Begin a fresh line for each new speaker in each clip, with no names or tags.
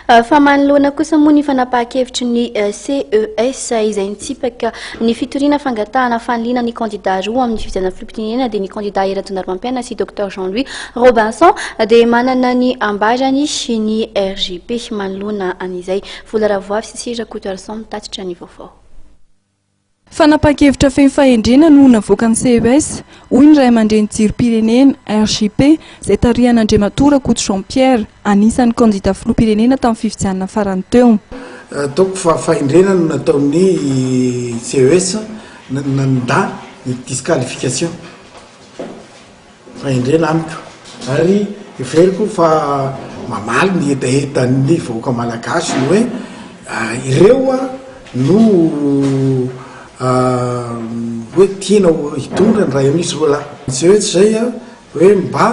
fa manoloana kosa moa ny fanapahan-kevitry ny CES izay nitsipaka ny fitoriana fangatahana fanliana ny candidat roa amin'ny fifidianana filoham-pirenena dia ny candidat Eratondaro-Mampiana sy Dr Jean-Louis Robinson dia manana ny ambarany sy ny RJP manoloana an'izay vola ravoavy sy sira Kotoarson mitatitra ny vaovao.
Fanapahan-kevitra feno fahendrena no navoaka ny CES hoy ny ray aman-dreny jiro-pirenena RJP izay tarihan'Andriamatora Koto Jean-Pierre anisan'ny candidat filoham-pirenena tamin'ny fifidianana farany teo.
Ataoko fa fahendrena no nataon'ny CES nanda ny disqualification fahendrena amiko ary everiko fa mamaly ny etaetan'ny vahoaka malagasy no hoe ireo no hoe tianao hitondra ny ray amin'isy roa lahy tsy hoe tsy zay hoe mba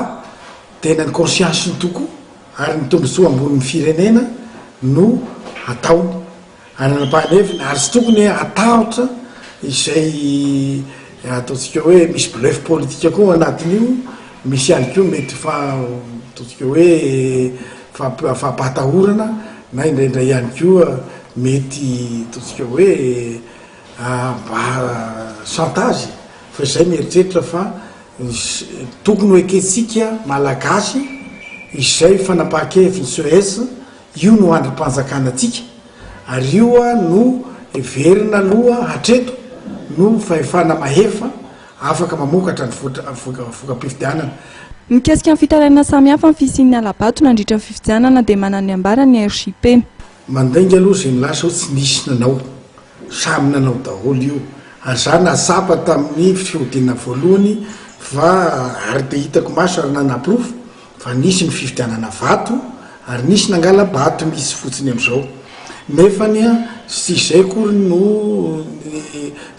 tena ny conscience ny toko ary ny tombontsoa ambonin'ny firenena no ataony ary nanam-pahaneviny ary tsy tokony atahotra izay ataontsika hoe misy bluff politika koa anatin'io misy ihany koa mety ataontsika hoe fampatahorana na indraindray ihany koa mety ataontsika hoe mba chantage fa izay mieritreritra fa tokony hoeketsika malagasy izay fanapahan-kevitry ny CES io no androm-panjakana atsika ary io no everina aloha hatreto no fahefana mahefa afaka mamokatra ny voka-pifidianana.
Mikasika ny fitaraina samihafa ny fisian'ny alabato nandritra ny fifidianana dia manana ambarany RJP.
Mandainga aloha izay nilasa hoe tsy nisy nanao samy nanao daholo io ary za nasapa tamin'ny fihodinana voalohany fa ary dia hitako maso ary nanapirofo fa nisy ny fifidianana vato ary nisy nangala bato misy fotsiny amin'izao nefany sy izay kory no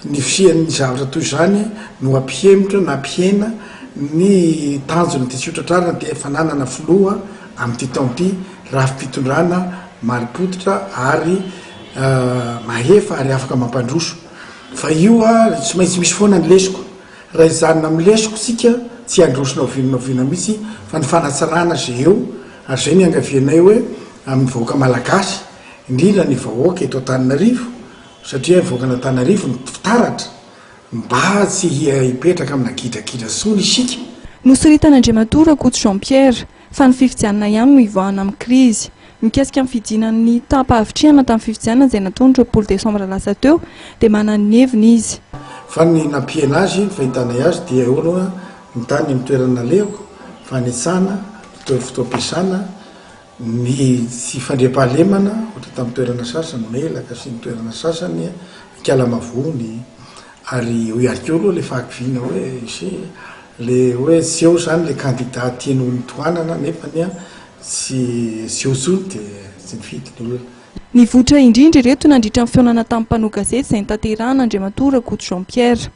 ny fisian'ny zavatra toy izany no ampihemitra na ampihena ny tanjony ty tsiotratrarana dia fananana filoha amin'ity taon'ity raha fitondrana maripototra ary mahefa ary afaka mampandroso fa io tsy maintsy misy foana ny lesoko raha izanona amin'ny lesoko sika tsy androsona ovinona mihitsy fa ny fanatsarana zay eo ary zay ny angavianay hoe amin'ny vahoaka malagasy indrindra ny vahoaka eto Antananarivo satria vahoaka n'Antananarivo ny fitaratra mba tsy hipetraka amina gidrakidra sony isika.
Nosoritan'Andriamatora Koto Jean-Pierre fa ny fifidianana ihany no ivoahana amin'ny krizy. Mikasika ny fidinan'ny tampahavitrihana tamin'ny fifidianana izay nataony 3 Desambra lasa teo dia manana ny heviny izy.
Fa ny nampiana azy fahitanay azy dia olo mitany amin'ny toerana lehoko fanetsana fotoam-piasana ny tsy fandriam-pahalemana ohatra tamin'ny toerana sasany melaka sy ny toerana sasany kalamavony ary ho ihany koa aloha le fahakiviana hoe le hoe tsy eo zany le candidat tiany nitohanana nefany sy eo tsony dia tsy mifidiny olona.
Nivoatra indrindra ireto nandritra ny feonana tamin'ny mpanao gazety izay nitanterahana Andriamatora Koto Jean-Pierre.